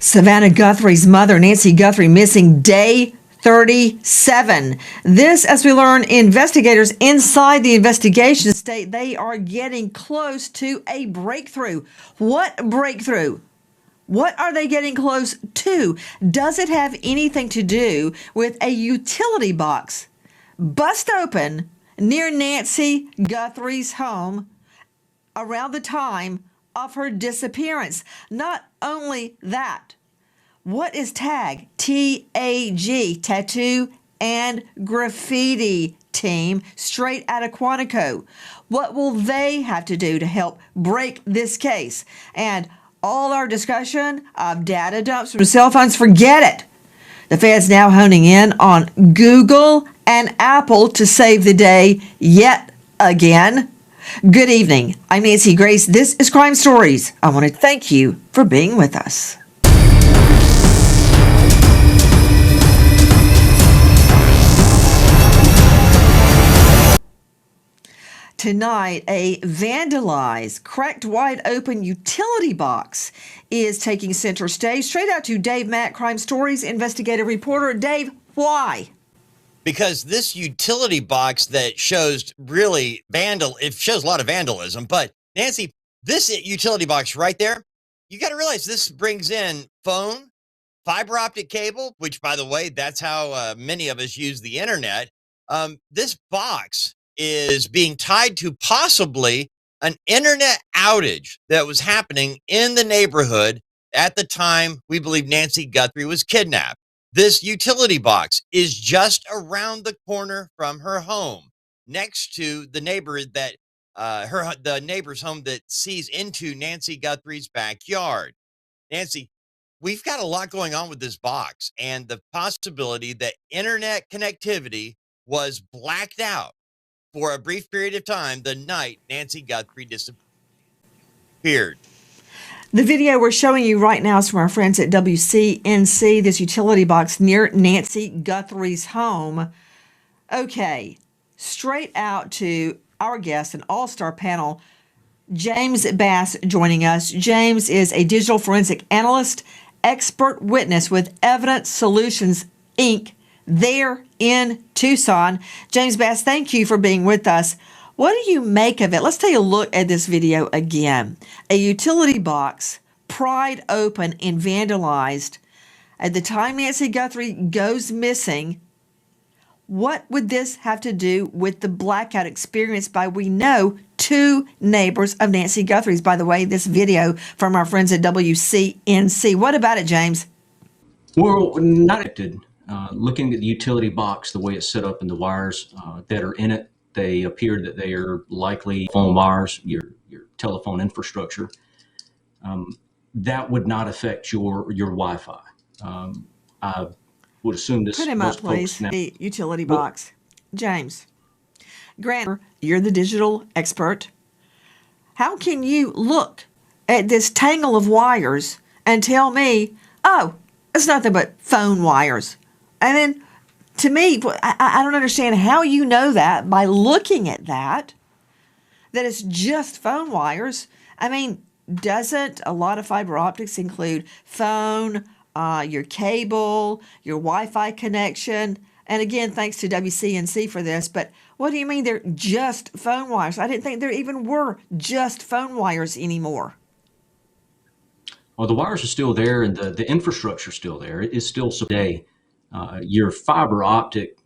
Savannah Guthrie's mother, Nancy Guthrie, missing day 37. This, as we learn, investigators inside the investigation state they are getting close to a breakthrough. What breakthrough? What are they getting close to? Does it have anything to do with a utility box bust open near Nancy Guthrie's home around the time of her disappearance? Not only that, what is TAG? T-A-G, Tattoo and Graffiti Team, straight out of Quantico. What will they have to do to help break this case? And all our discussion of data dumps from cell phones, forget it. The Fed's now honing in on Google and Apple to save the day yet again. Good evening. I'm Nancy Grace. This is Crime Stories. I want to thank you for being with us. Tonight, a vandalized, cracked wide open utility box is taking center stage. Straight out to Dave Mack, Crime Stories investigative reporter. Dave, why? Because this utility box that shows it shows a lot of vandalism. But Nancy, this utility box right there, you got to realize this brings in phone, fiber optic cable, which, by the way, that's how many of us use the internet. This box is being tied to possibly an internet outage that was happening in the neighborhood at the time we believe Nancy Guthrie was kidnapped. This utility box is just around the corner from her home, next to the neighbor that the neighbor's home that sees into Nancy Guthrie's backyard. Nancy, we've got a lot going on with this box and the possibility that internet connectivity was blacked out for a brief period of time the night Nancy Guthrie disappeared. The video we're showing you right now is from our friends at WCNC, this utility box near Nancy Guthrie's home. Okay, straight out to our guest, an all-star panel, James Bass joining us. James is a digital forensic analyst, expert witness with Evidence Solutions, Inc., there in Tucson. James Bass, thank you for being with us. What do you make of it? Let's take a look at this video again. A utility box pried open and vandalized at the time Nancy Guthrie goes missing. What would this have to do with the blackout experienced by, we know, two neighbors of Nancy Guthrie's? By the way, this video from our friends at WCNC. What about it, James? Well, not affected. Looking at the utility box, the way it's set up and the wires that are in it, they appear that they are likely phone wires, your telephone infrastructure. That would not affect your Wi-Fi. I would assume this. Put him up, please. The utility box. James, granted, you're the digital expert. How can you look at this tangle of wires and tell me, oh, it's nothing but phone wires? I mean, to me, I don't understand how you know that by looking at that it's just phone wires. I mean, doesn't a lot of fiber optics include phone, your cable, your Wi-Fi connection? And again, thanks to WCNC for this, but what do you mean they're just phone wires? I didn't think there even were just phone wires anymore. Well, the wires are still there and the infrastructure is still there. It is still today. Your fiber optic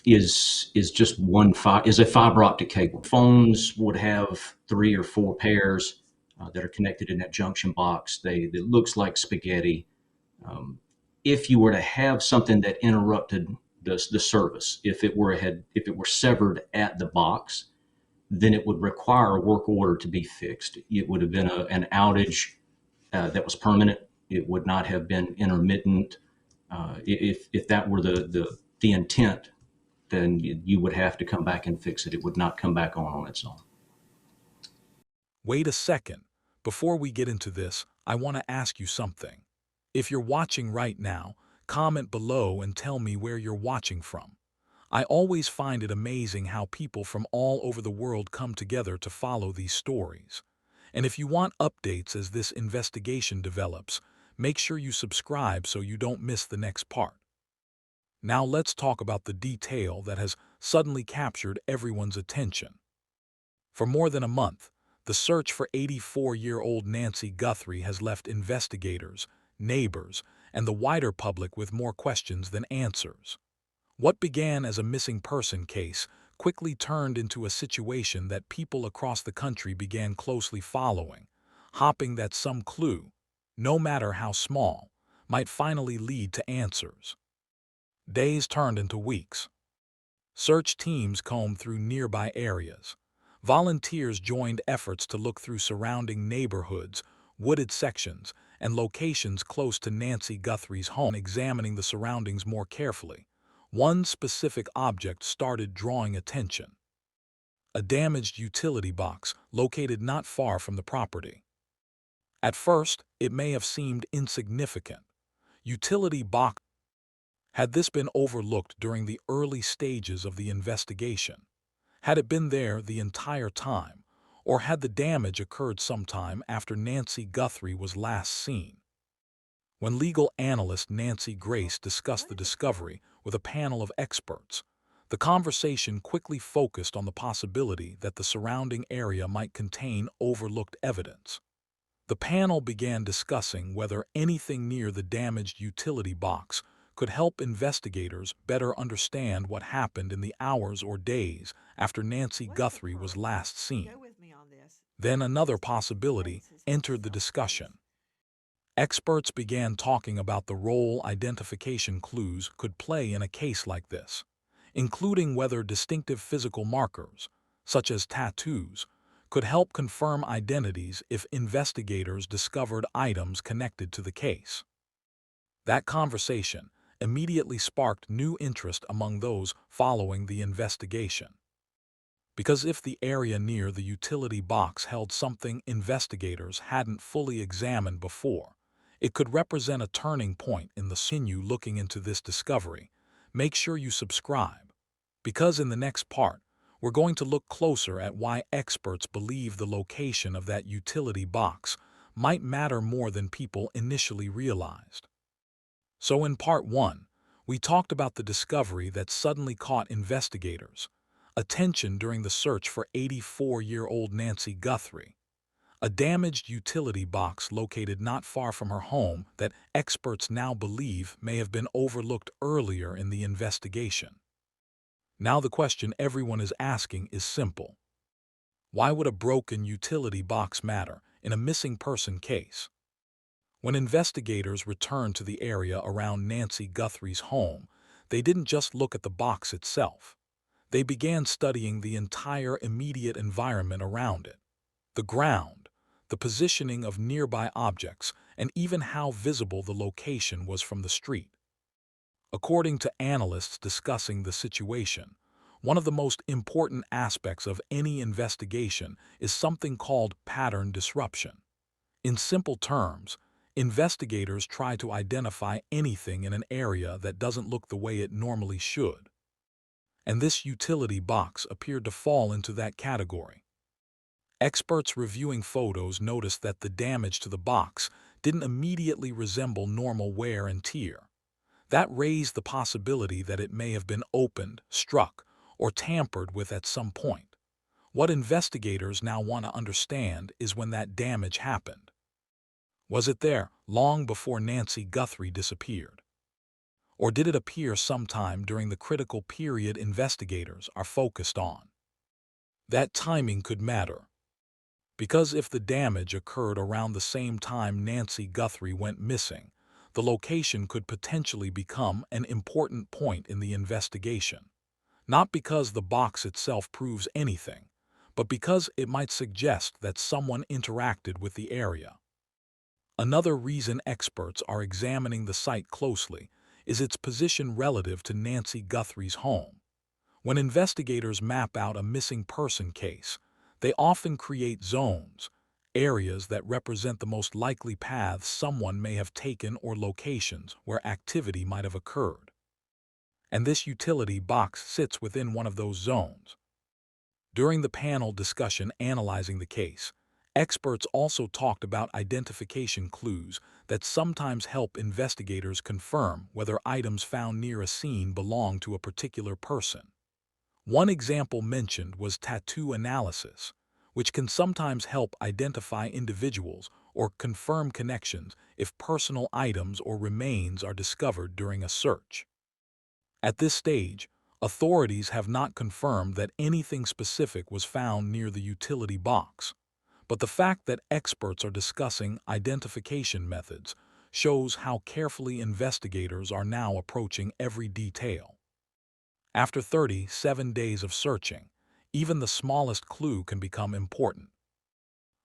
is just is a fiber optic cable. Phones would have 3 or 4 pairs that are connected in that junction box. It looks like spaghetti. If you were to have something that interrupted the service, if it were severed at the box, then it would require a work order to be fixed. It would have been an outage that was permanent. It would not have been intermittent. If that were the intent, then you would have to come back and fix it. It would not come back on its own. Wait a second. Before we get into this, I want to ask you something. If you're watching right now, comment below and tell me where you're watching from. I always find it amazing how people from all over the world come together to follow these stories. And if you want updates as this investigation develops, Make sure you subscribe so you don't miss the next part. Now let's talk about the detail that has suddenly captured everyone's attention. For more than a month, the search for 84-year-old Nancy Guthrie has left investigators, neighbors, and the wider public with more questions than answers. What began as a missing person case quickly turned into a situation that people across the country began closely following, hoping that some clue, no matter how small, might finally lead to answers. Days turned into weeks. Search teams combed through nearby areas. Volunteers joined efforts to look through surrounding neighborhoods, wooded sections, and locations close to Nancy Guthrie's home, examining the surroundings more carefully. One specific object started drawing attention: a damaged utility box located not far from the property. At first, it may have seemed insignificant. Utility box. Had this been overlooked during the early stages of the investigation? Had it been there the entire time, or had the damage occurred sometime after Nancy Guthrie was last seen? When legal analyst Nancy Grace discussed the discovery with a panel of experts, the conversation quickly focused on the possibility that the surrounding area might contain overlooked evidence. The panel began discussing whether anything near the damaged utility box could help investigators better understand what happened in the hours or days after Nancy Guthrie was last seen. Then another possibility entered the discussion. Experts began talking about the role identification clues could play in a case like this, including whether distinctive physical markers, such as tattoos, could help confirm identities if investigators discovered items connected to the case. That conversation immediately sparked new interest among those following the investigation. Because if the area near the utility box held something investigators hadn't fully examined before, it could represent a turning point in the continue looking into this discovery. Make sure you subscribe, because in the next part, we're going to look closer at why experts believe the location of that utility box might matter more than people initially realized. So in part 1, we talked about the discovery that suddenly caught investigators' attention during the search for 84-year-old Nancy Guthrie, a damaged utility box located not far from her home that experts now believe may have been overlooked earlier in the investigation. Now the question everyone is asking is simple. Why would a broken utility box matter in a missing person case? When investigators returned to the area around Nancy Guthrie's home, they didn't just look at the box itself. They began studying the entire immediate environment around it: the ground, the positioning of nearby objects, and even how visible the location was from the street. According to analysts discussing the situation, one of the most important aspects of any investigation is something called pattern disruption. In simple terms, investigators try to identify anything in an area that doesn't look the way it normally should. And this utility box appeared to fall into that category. Experts reviewing photos noticed that the damage to the box didn't immediately resemble normal wear and tear. That raised the possibility that it may have been opened, struck, or tampered with at some point. What investigators now want to understand is when that damage happened. Was it there long before Nancy Guthrie disappeared? Or did it appear sometime during the critical period investigators are focused on? That timing could matter, because if the damage occurred around the same time Nancy Guthrie went missing, the location could potentially become an important point in the investigation. Not because the box itself proves anything, but because it might suggest that someone interacted with the area. Another reason experts are examining the site closely is its position relative to Nancy Guthrie's home. When investigators map out a missing person case, they often create zones, areas that represent the most likely paths someone may have taken or locations where activity might have occurred. And this utility box sits within one of those zones. During the panel discussion analyzing the case, Experts also talked about identification clues that sometimes help investigators confirm whether items found near a scene belong to a particular person. One example mentioned was tattoo analysis, which can sometimes help identify individuals or confirm connections if personal items or remains are discovered during a search. At this stage, authorities have not confirmed that anything specific was found near the utility box, but the fact that experts are discussing identification methods shows how carefully investigators are now approaching every detail. After 37 days of searching, even the smallest clue can become important.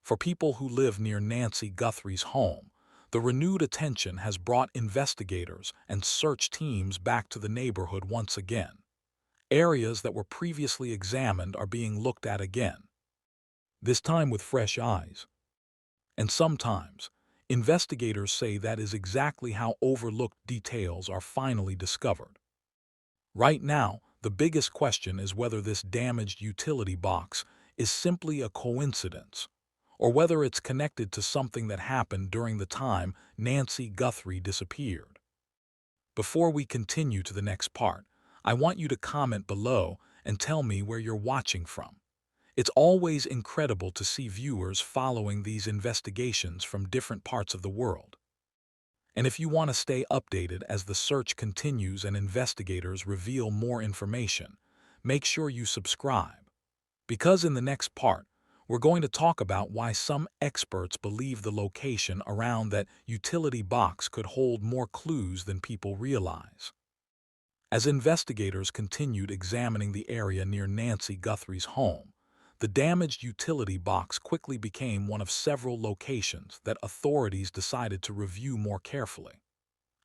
For people who live near Nancy Guthrie's home, the renewed attention has brought investigators and search teams back to the neighborhood once again. Areas that were previously examined are being looked at again, this time with fresh eyes. And sometimes, investigators say that is exactly how overlooked details are finally discovered. Right now, the biggest question is whether this damaged utility box is simply a coincidence, or whether it's connected to something that happened during the time Nancy Guthrie disappeared. Before we continue to the next part, I want you to comment below and tell me where you're watching from. It's always incredible to see viewers following these investigations from different parts of the world. And if you want to stay updated as the search continues and investigators reveal more information, make sure you subscribe. Because in the next part, we're going to talk about why some experts believe the location around that utility box could hold more clues than people realize. As investigators continued examining the area near Nancy Guthrie's home, the damaged utility box quickly became one of several locations that authorities decided to review more carefully.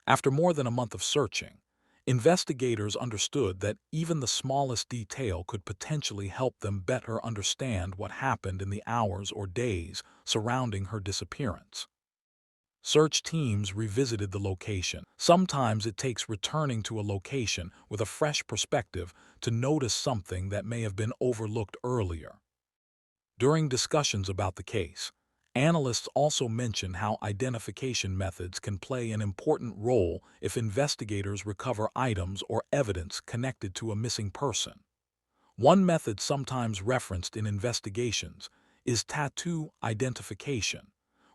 After more than a month of searching, investigators understood that even the smallest detail could potentially help them better understand what happened in the hours or days surrounding her disappearance. Search teams revisited the location. Sometimes it takes returning to a location with a fresh perspective to notice something that may have been overlooked earlier. During discussions about the case, analysts also mentioned how identification methods can play an important role if investigators recover items or evidence connected to a missing person. One method sometimes referenced in investigations is tattoo identification,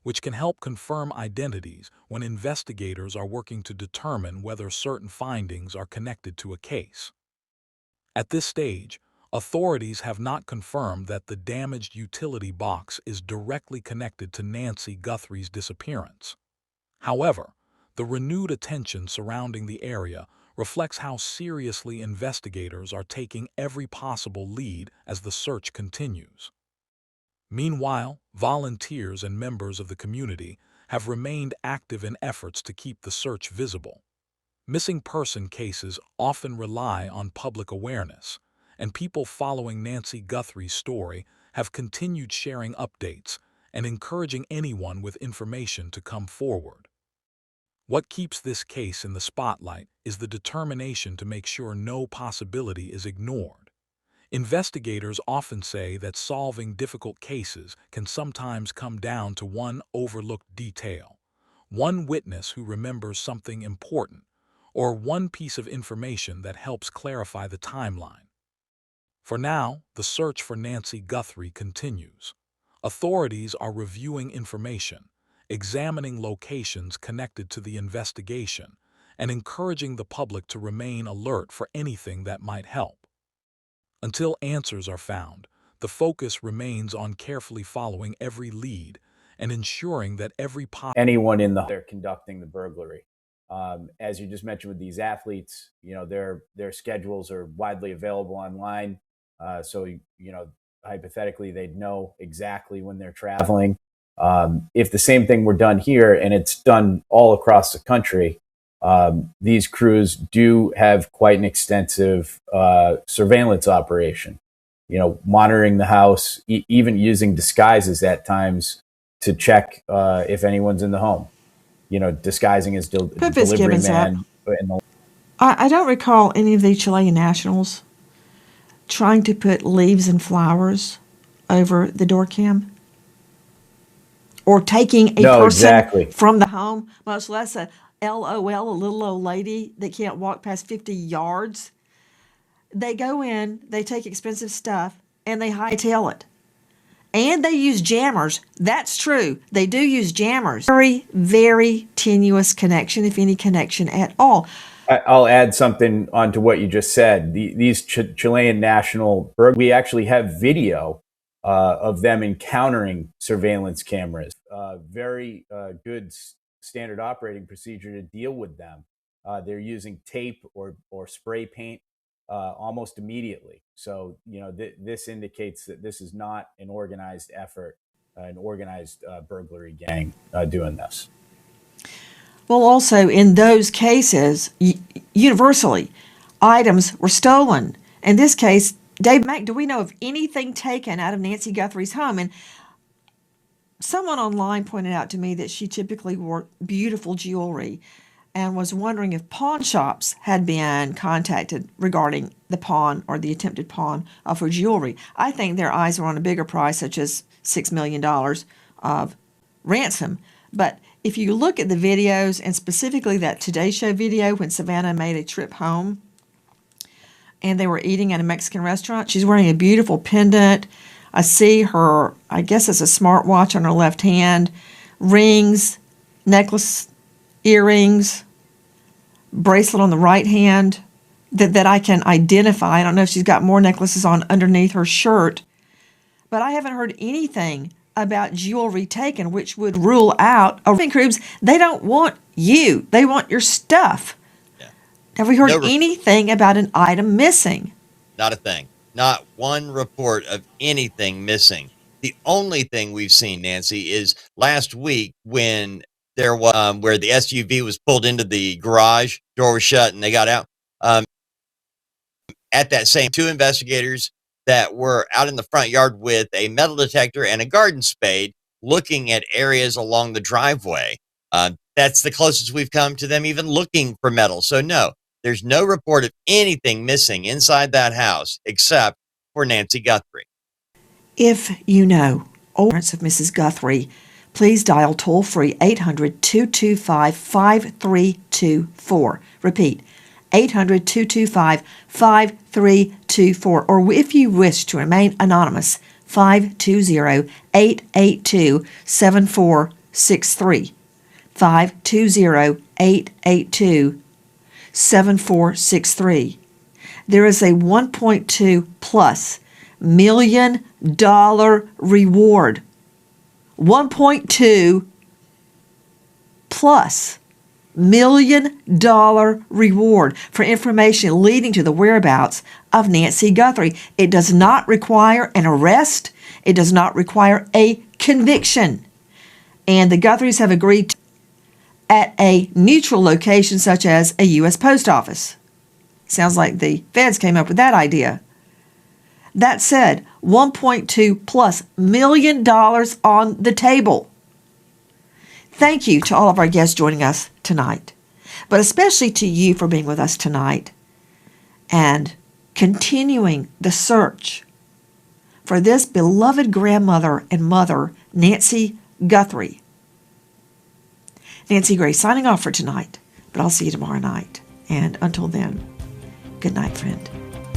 which can help confirm identities when investigators are working to determine whether certain findings are connected to a case. At this stage, authorities have not confirmed that the damaged utility box is directly connected to Nancy Guthrie's disappearance. However, the renewed attention surrounding the area reflects how seriously investigators are taking every possible lead as the search continues. Meanwhile, volunteers and members of the community have remained active in efforts to keep the search visible. Missing person cases often rely on public awareness, and people following Nancy Guthrie's story have continued sharing updates and encouraging anyone with information to come forward. What keeps this case in the spotlight is the determination to make sure no possibility is ignored. Investigators often say that solving difficult cases can sometimes come down to one overlooked detail, one witness who remembers something important, or one piece of information that helps clarify the timeline. For now, the search for Nancy Guthrie continues. Authorities are reviewing information, examining locations connected to the investigation, and encouraging the public to remain alert for anything that might help. Until answers are found, the focus remains on carefully following every lead and ensuring that every anyone in the they're conducting the burglary. As you just mentioned with these athletes, their schedules are widely available online, so hypothetically they'd know exactly when they're traveling. If the same thing were done here, and it's done all across the country, these crews do have quite an extensive surveillance operation. Monitoring the house, even using disguises at times to check if anyone's in the home. Disguising as Put delivery Fitzgibbons up. man. I don't recall any of the Chilean nationals trying to put leaves and flowers over the door cam. or taking a No, person exactly. from the home, much less a LOL, a little old lady that can't walk past 50 yards. They go in, they take expensive stuff, and they hightail it. And they use jammers. That's true. They do use jammers. Very, very tenuous connection, if any connection at all. I'll add something onto what you just said. These Chilean national burglars, we actually have video of them encountering surveillance cameras. Very good standard operating procedure to deal with them. They're using tape or spray paint almost immediately. So, this indicates that this is not an organized effort, an organized burglary gang doing this. Well, also in those cases, universally, items were stolen. In this case, Dave Mack, do we know of anything taken out of Nancy Guthrie's home? And someone online pointed out to me that she typically wore beautiful jewelry and was wondering if pawn shops had been contacted regarding the pawn or the attempted pawn of her jewelry. I think their eyes were on a bigger price, such as $6 million of ransom. But if you look at the videos, and specifically that Today Show video when Savannah made a trip home and they were eating at a Mexican restaurant, she's wearing a beautiful pendant. I see her, I guess it's a smartwatch on her left hand, rings, necklace, earrings, bracelet on the right hand that I can identify. I don't know if she's got more necklaces on underneath her shirt, but I haven't heard anything about jewelry taken, which would rule out groups. They don't want you. They want your stuff. Yeah. Have we heard anything about an item missing? Not a thing. Not one report of anything missing. The only thing we've seen, Nancy, is last week when there was where the SUV was pulled into the garage, door was shut, and they got out. At that same, two investigators that were out in the front yard with a metal detector and a garden spade looking at areas along the driveway. That's the closest we've come to them even looking for metal. So no, there's no report of anything missing inside that house except for Nancy Guthrie. If you know parents of Mrs. Guthrie, please dial toll-free 800-225-5324. Repeat, 800-225-5324. Or if you wish to remain anonymous, 520-882-7463. 520-882-7463. There is a $1.2 plus million reward. 1.2 plus $1 million reward for information leading to the whereabouts of Nancy Guthrie. It does not require an arrest. It does not require a conviction. And the Guthries have agreed to at a neutral location such as a U.S. post office. Sounds like the feds came up with that idea. That said, $1.2 plus $1 million on the table. Thank you to all of our guests joining us tonight, but especially to you for being with us tonight and continuing the search for this beloved grandmother and mother, Nancy Guthrie. Nancy Gray signing off for tonight, but I'll see you tomorrow night. And until then, good night, friend.